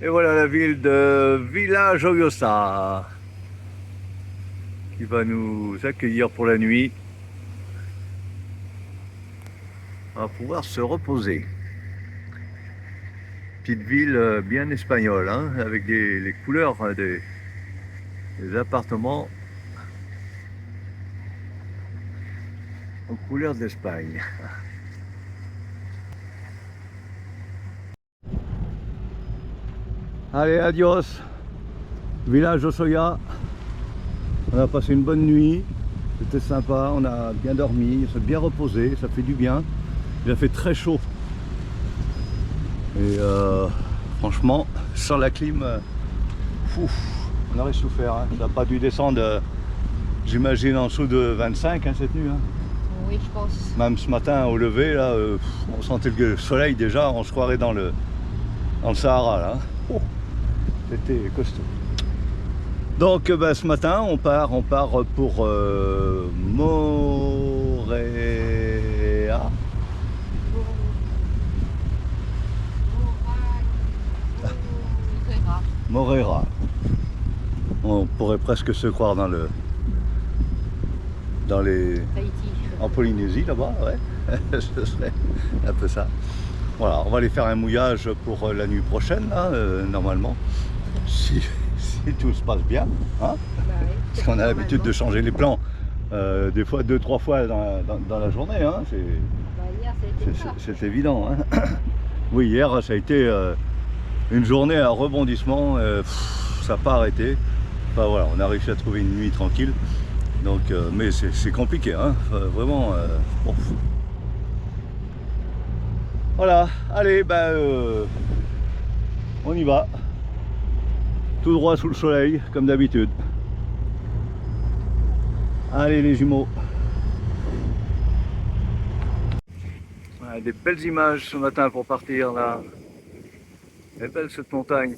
Et voilà la ville de Villa Joyosa qui va nous accueillir pour la nuit. On va pouvoir se reposer. Petite ville bien espagnole, hein, avec les couleurs des appartements aux couleurs d'Espagne. Allez, adios, village Osoya. On a passé une bonne nuit, c'était sympa, on a bien dormi, on s'est bien reposé, ça fait du bien. Il a fait très chaud. Et franchement, sans la clim, on aurait souffert. Hein. Ça n'a pas dû descendre, j'imagine, en dessous de 25 hein, cette nuit. Hein. Oui, je pense. Même ce matin au lever, là, on sentait le soleil déjà, on se croirait dans le Sahara. Là. Oh, c'était costaud. Donc ce matin, on part pour Morea. Moreira. On pourrait presque se croire dans les Tahiti. en Polynésie là-bas, ouais. Ce serait un peu ça. Voilà, on va aller faire un mouillage pour la nuit prochaine, là, normalement, si tout se passe bien, hein. Bah oui, Parce qu'on a l'habitude de changer les plans, des fois 2-3 fois dans la journée, hein. Bah, hier, ça a été le cas. C'est évident, hein. Oui, hier, ça a été une journée à rebondissement, ça n'a pas arrêté. Enfin voilà, on a réussi à trouver une nuit tranquille. Donc, mais c'est compliqué, hein, vraiment. Bon. Voilà, allez, on y va. Tout droit sous le soleil, comme d'habitude. Allez les jumeaux. Ouais, des belles images ce matin pour partir là. Elle est belle cette montagne.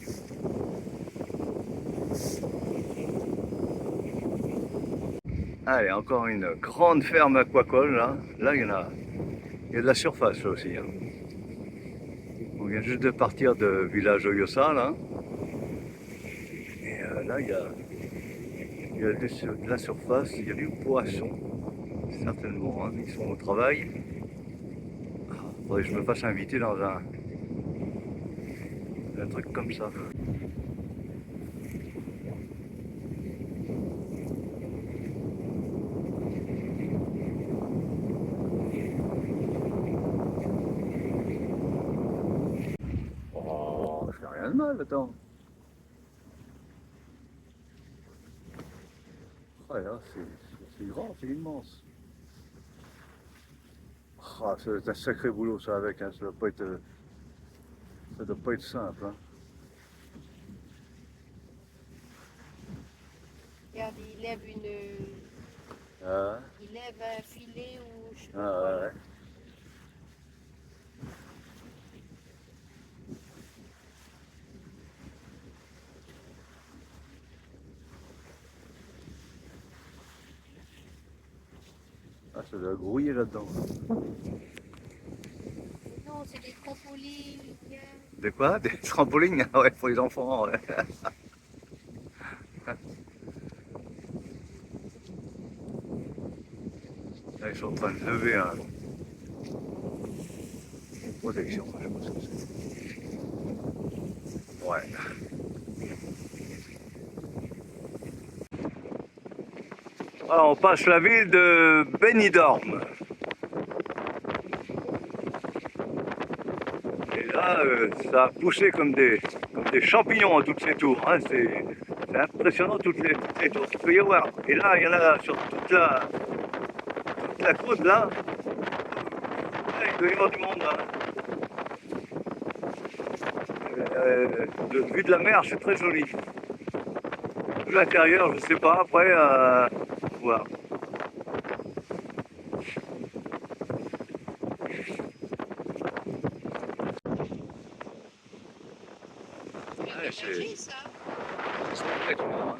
Allez, encore une grande ferme aquacole là. Là, il y a de la surface là aussi. Hein. On vient juste de partir de Village Joyosa là. Et là, il y a de la surface, il y a du poisson. Certainement, hein. Ils sont au travail. Faudrait que je me fasse inviter dans un truc comme ça. Oh, je fais rien de mal, attends. Ouais, là, c'est grand, c'est immense. Ah, c'est un sacré boulot ça avec, hein. Ça doit pas être simple. Hein. Regarde, Ah, il lève un filet ou je sais pas ah, quoi ouais, là. ouais. Ah, ça doit grouiller là-dedans. Non, c'est des trampolines. De quoi? Des trampolines? Ah ouais, pour les enfants. Ouais. Là, ils sont en train de lever une protection, je pense que c'est. Ouais. Alors, on passe la ville de Benidorm. Et là, ça a poussé comme des champignons à toutes ces tours. Hein. C'est impressionnant toutes les tours qu'il peut y avoir. Et là, il y en a sur toute la côte là. Là, il doit y avoir du monde là. Le vue de la mer, c'est très joli. L'intérieur, je sais pas. Après, voir. Ouais, c'est très grand. Hein.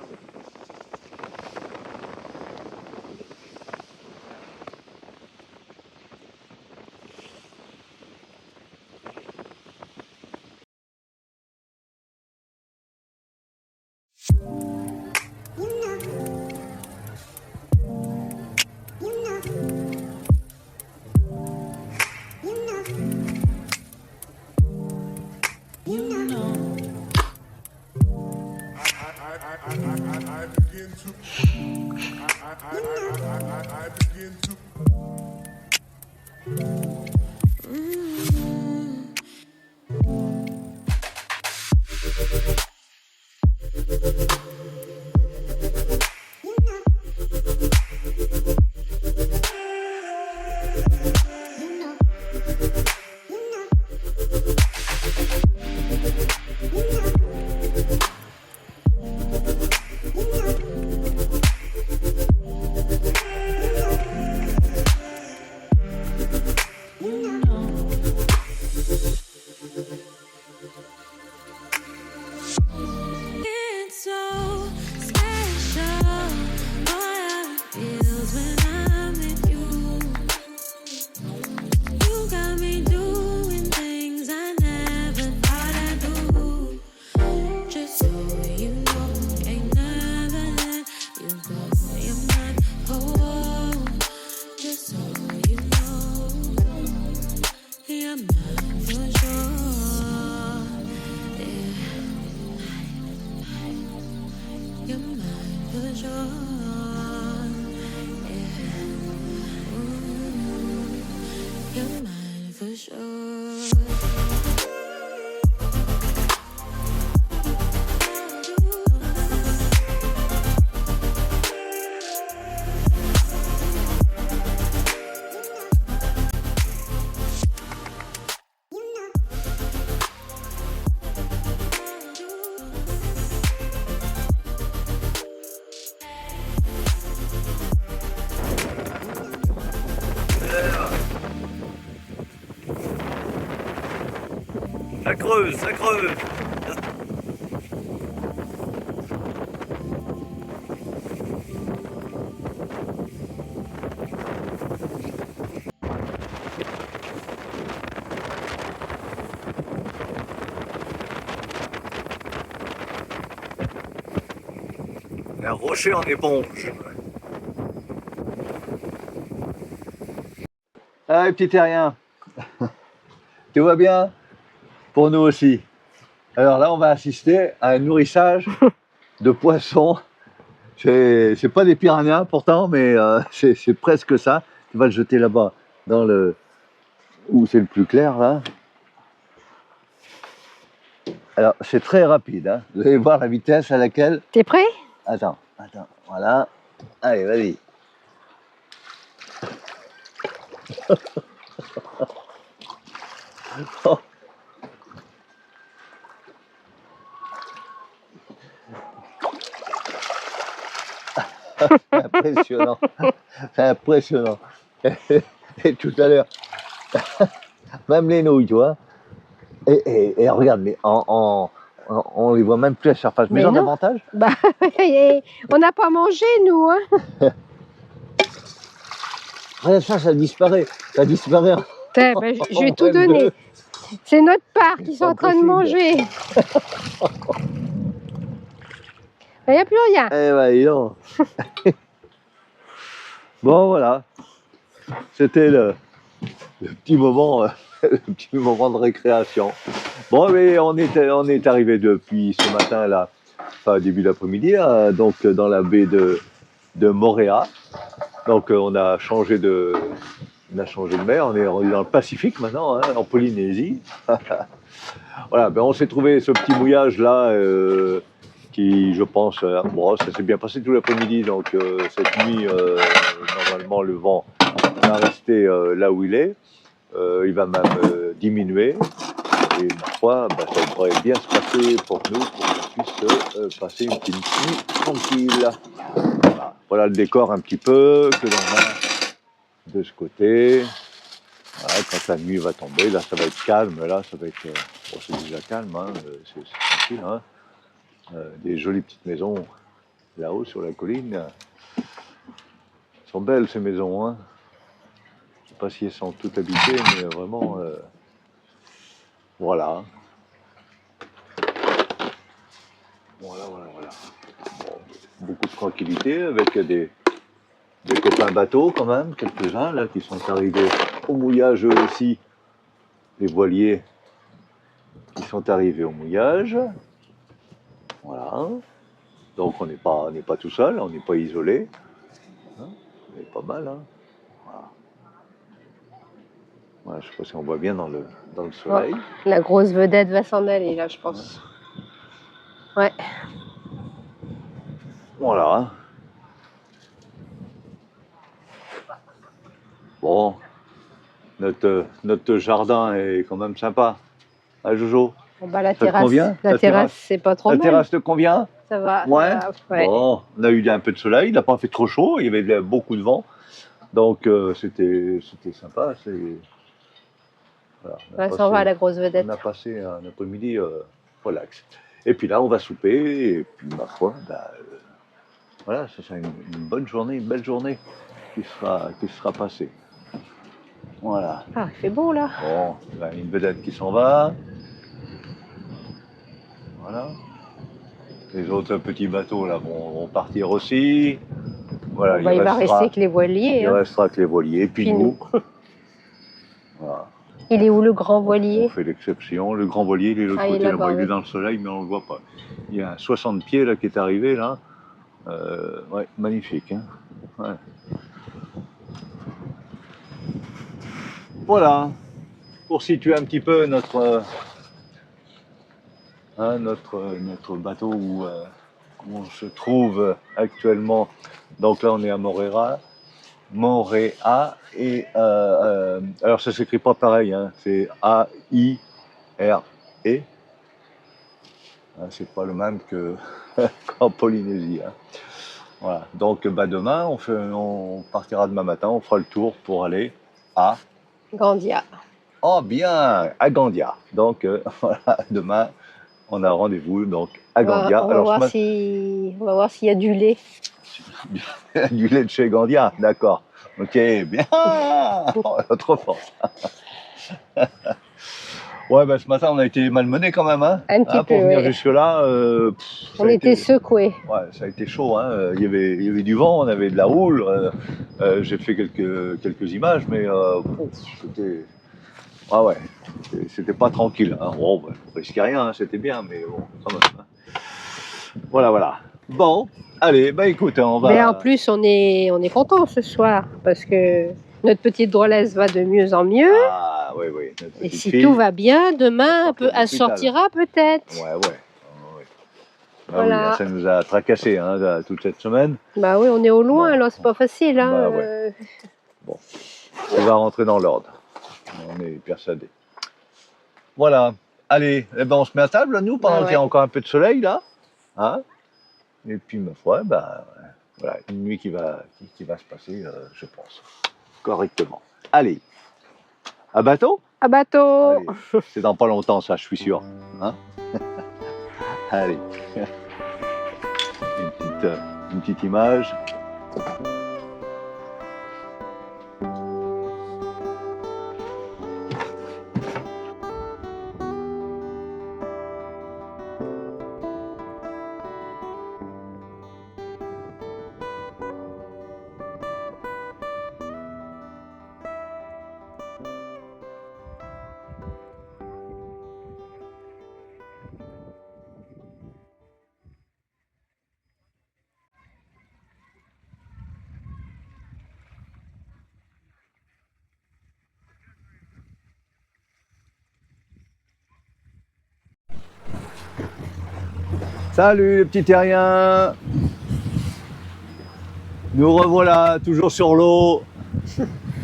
Ça creuse, ça creuse. Un rocher en éponge. Ah, petit terrien. Tout va bien? Pour nous aussi. Alors là, on va assister à un nourrissage de poissons. C'est pas des piranhas pourtant, mais c'est presque ça. Tu vas le jeter là-bas, dans le où c'est le plus clair là. Alors c'est très rapide. Hein. Vous allez voir la vitesse à laquelle. T'es prêt? Attends, voilà. Allez, vas-y. Oh. Impressionnant, c'est impressionnant. Et tout à l'heure, même les nouilles, tu vois. Et regarde, on les voit même plus à la surface. Mais en avantage. Bah, on n'a pas mangé, nous. Hein. Regarde ça disparaît. Ça disparaît. Ben, je vais tout donner. C'est notre part qu'ils sont en train de manger. Il n'y a plus rien. Eh ben, non. Bon, voilà. C'était le petit moment, le petit moment de récréation. Bon, mais on est arrivé depuis ce matin là, enfin début d'après-midi, donc dans la baie de Moorea. Donc on a changé de mer, on est dans le Pacifique maintenant, hein, en Polynésie. Voilà, ben on s'est trouvé ce petit mouillage là. Qui, je pense, bon, ça s'est bien passé tout l'après-midi, donc cette nuit, normalement, le vent va rester là où il est, il va même diminuer, et ma foi, bah, ça devrait bien se passer pour nous, pour qu'on puisse passer une petite nuit tranquille. Voilà le décor un petit peu que l'on a de ce côté. Voilà, quand la nuit va tomber, là ça va être calme, là ça va être, bon, c'est déjà calme, hein, c'est tranquille, hein. Des jolies petites maisons là-haut sur la colline. Elles sont belles ces maisons. Hein. Je ne sais pas si elles sont toutes habitées, mais vraiment, voilà. Voilà. Bon, beaucoup de tranquillité avec des copains bateaux quand même, quelques-uns là qui sont arrivés au mouillage eux aussi. Les voiliers qui sont arrivés au mouillage. Voilà. Donc on n'est pas tout seul, on n'est pas isolé. Hein, on est pas mal. Hein. Voilà, je sais pas si on voit bien dans le soleil. Oh, la grosse vedette va s'en aller là, je pense. Ouais. Voilà. Bon, notre jardin est quand même sympa. Ah Jojo, Bon, bah, la ça te convient? terrasse, c'est pas trop La mal. terrasse te convient? Ça va. Ouais. Ouais. Bon, on a eu un peu de soleil, il n'a pas fait trop chaud, il y avait beaucoup de vent. Donc c'était sympa. Voilà, Ouais, ça va à la grosse vedette. on a passé un après-midi relax. Et puis là, on va souper, et puis ma foi, voilà, ce sera une bonne journée, une belle journée qui sera passée. Voilà. Ah, il fait beau là. Bon, là, une vedette qui s'en va. Voilà. Les autres petits bateaux là vont partir aussi. Voilà, Bon, bah, il va rester que les voiliers. Il restera que les voiliers. Et puis nous. Voilà. Il est où le grand voilier? On fait l'exception. Le grand voilier, il est de l'autre côté là-bas. Il est dans le soleil, mais on ne le voit pas. Il y a un 60 pieds là qui est arrivé là. Ouais, magnifique. Hein, ouais. Voilà. Pour situer un petit peu notre bateau où on se trouve actuellement. Donc là, on est à Moorea. Et alors ça s'écrit pas pareil, hein, c'est A-I-R-E. C'est pas le même qu'en Polynésie. Hein. Voilà. Donc demain, on partira demain matin, on fera le tour pour aller à Gandia. Oh bien, à Gandia. Donc voilà, demain, on a rendez-vous donc à Gandia. On va voir s'il y a du lait. Du lait de chez Gandia, d'accord. Ok, bien. Trop fort. Ouais, ben ce matin, on a été malmenés quand même. Hein, un petit peu, pour venir jusque-là. On était secoués. Ouais, ça a été chaud. Hein. Il y avait du vent, on avait de la houle. J'ai fait quelques images, mais c'était... Ah ouais, c'était pas tranquille. Hein. Bon, ben, on risquait rien, hein, c'était bien, mais bon, quand même. Hein. Voilà. Bon, allez, bah écoute, on va... Mais en plus, on est content ce soir, parce que notre petite drôlesse va de mieux en mieux. Ah, oui. Et si tout va bien, demain, elle sortira peut-être. Ouais. Voilà. Oui, ça nous a tracassé hein, toute cette semaine. Bah oui, on est au loin, alors c'est pas facile. Hein. Bah, ouais. Bon, on va rentrer dans l'ordre. On est persuadés. Voilà. Allez, eh ben on se met à table, nous, pendant qu'il y a encore un peu de soleil, là. Hein, et puis, ma foi, voilà, une nuit qui va se passer, je pense, correctement. Allez, à bateau? À bateau. Allez, c'est dans pas longtemps, ça, je suis sûr. Hein. Allez. Une petite image. Salut les petits terriens. Nous revoilà toujours sur l'eau.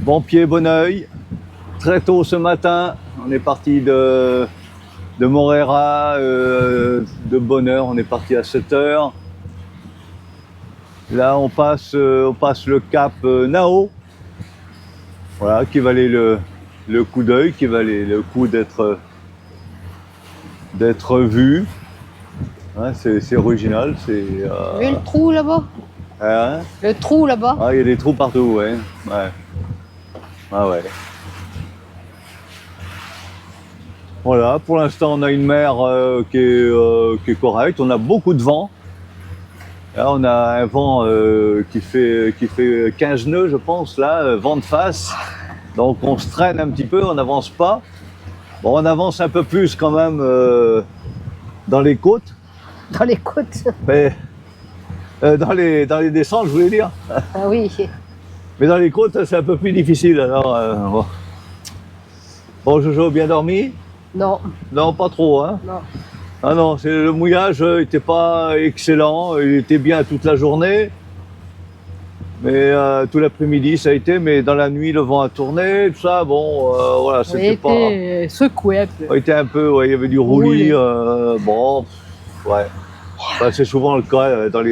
Bon pied, bon oeil. Très tôt ce matin, on est parti de Moorea, de bonne heure, on est parti à 7 h. Là on passe le cap Nao. Voilà, qui valait le coup d'œil, qui valait le coup d'être vu. Hein, c'est original, c'est... Vu le trou là-bas? Hein? Le trou là-bas? Ah, il y a des trous partout, ouais. Ah ouais. Voilà, pour l'instant on a une mer qui est correcte, on a beaucoup de vent. Là on a un vent qui fait 15 nœuds je pense, là, vent de face. Donc on se traîne un petit peu, on n'avance pas. Bon, on avance un peu plus quand même dans les côtes. Dans les côtes. Mais dans les descentes, je voulais dire. Ah oui. Mais dans les côtes, c'est un peu plus difficile. Alors, bon. Bon, Jojo, bien dormi? Non. Non, pas trop, hein? Non. Ah non, le mouillage n'était pas excellent. Il était bien toute la journée. Mais tout l'après-midi, ça a été. Mais dans la nuit, le vent a tourné. Tout ça, bon, voilà, c'était pas... secoué un peu. On était un peu, ouais, il y avait du roulis. Bon, ouais. Enfin, c'est souvent le cas dans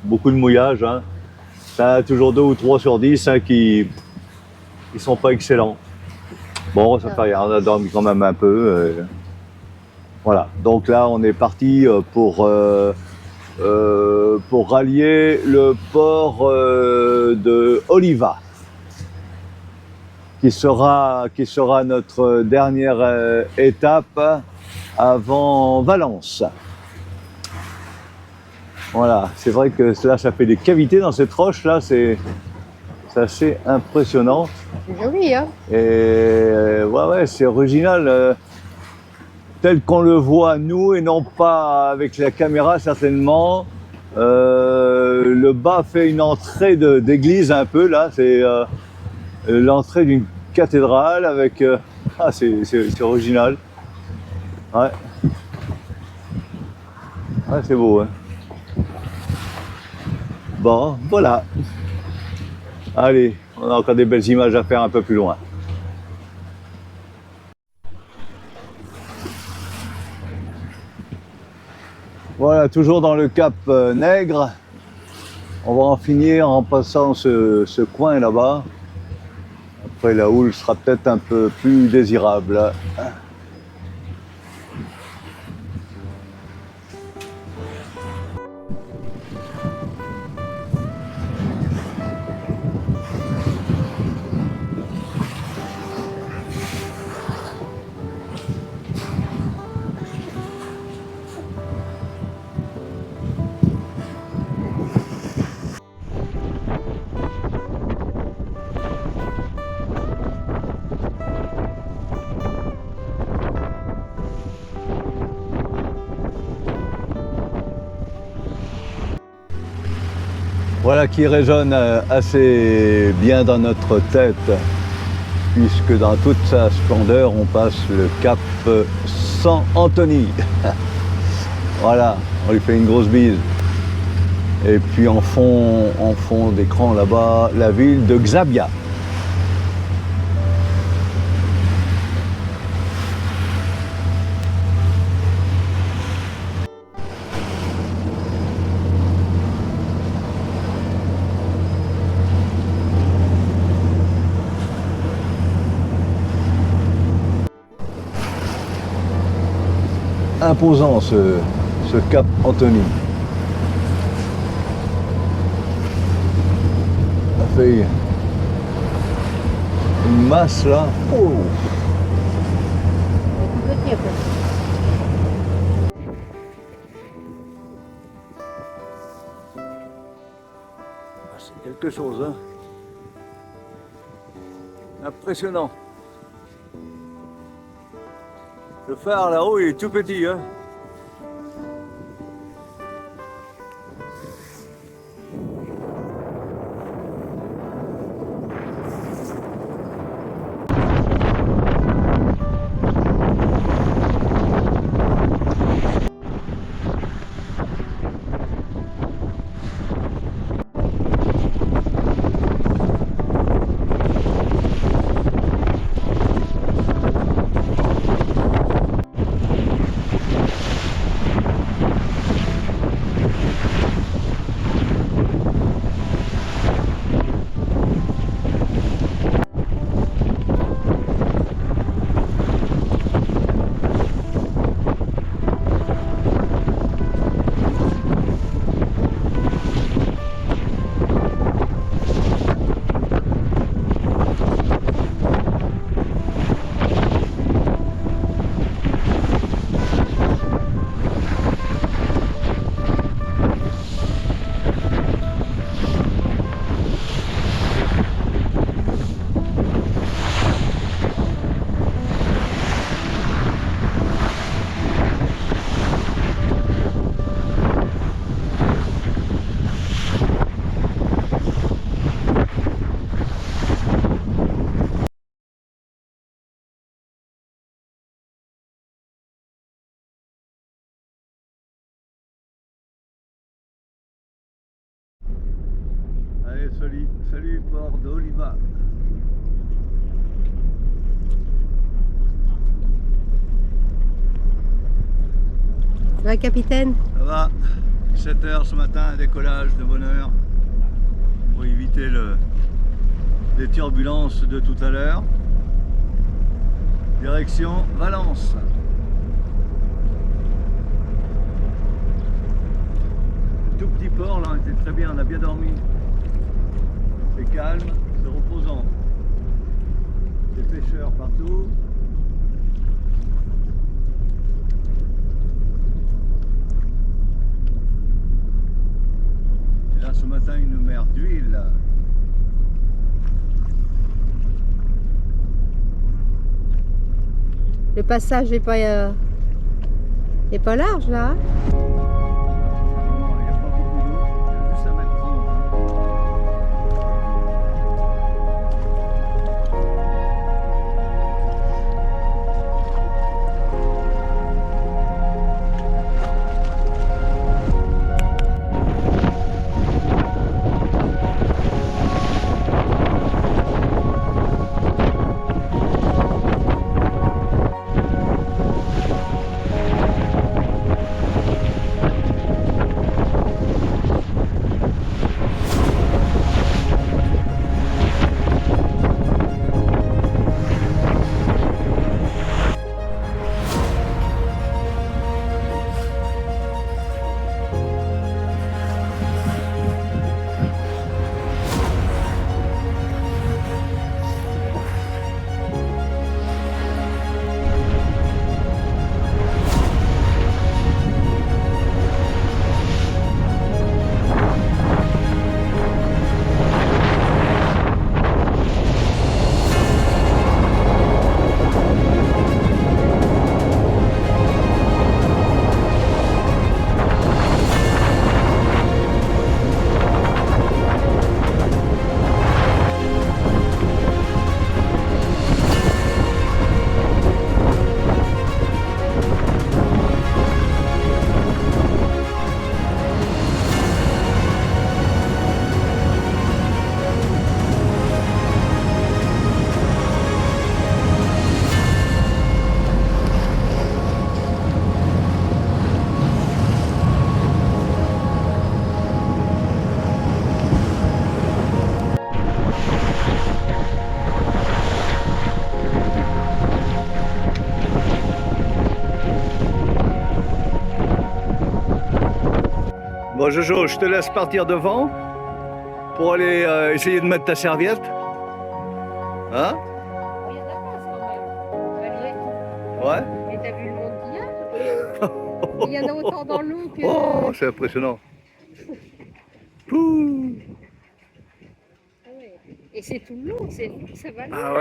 beaucoup de mouillages. Hein. Ça a toujours 2 ou 3 sur 10 hein, qui sont pas excellents. Bon, ça fait rien, on a dormi quand même un peu. Voilà, donc là on est parti pour rallier le port de Oliva, qui sera notre dernière étape avant Valence. Voilà, c'est vrai que là ça fait des cavités dans cette roche là, c'est assez impressionnant. C'est joli, hein? Et ouais, c'est original, tel qu'on le voit nous et non pas avec la caméra certainement. Le bas fait une entrée d'église un peu là, c'est l'entrée d'une cathédrale avec... c'est original. Ouais. Ouais, c'est beau, hein. Bon, voilà. Allez, on a encore des belles images à faire un peu plus loin. Voilà, toujours dans le cap Nègre. On va en finir en passant ce coin là-bas. Après, la houle sera peut-être un peu plus désirable. Voilà qui résonne assez bien dans notre tête, puisque dans toute sa splendeur, on passe le cap San Anthony. Voilà, on lui fait une grosse bise. Et puis en fond d'écran là-bas, la ville de Xabia. Imposant ce cap Anthony. Ça fait une masse là. Oh. Petit un peu. C'est quelque chose, hein. Impressionnant. Le phare là-haut, il est tout petit, hein. Salut port d'Oliva. Ça va, capitaine? Ça va, 7 h ce matin, décollage de bonne heure pour éviter les turbulences de tout à l'heure. Direction Valence. Tout petit port là, on était très bien, on a bien dormi. C'est calme, c'est reposant. Des pêcheurs partout. Et là ce matin une mer d'huile. Le passage n'est pas large là. Non, il n'y a pas beaucoup d'eau, il y a juste 1,30 Bon Jojo, je te laisse partir devant pour aller essayer de mettre ta serviette. Hein? Il y a de la place quand même, malgré tout. Ouais? Et t'as vu le monde qu'il y a? Il y en a autant dans l'eau que... Oh, c'est impressionnant. Pouh. Ah ouais. Et c'est tout le long, ça va loin. Ah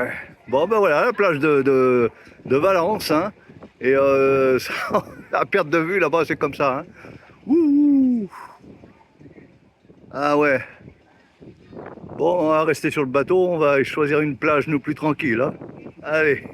ouais. Bon ben voilà, la plage de Valence. Hein. Et à perte de vue là-bas, c'est comme ça. Hein. Ouh. Ah ouais. Bon, on va rester sur le bateau, on va choisir une plage nous plus tranquille. Hein. Allez.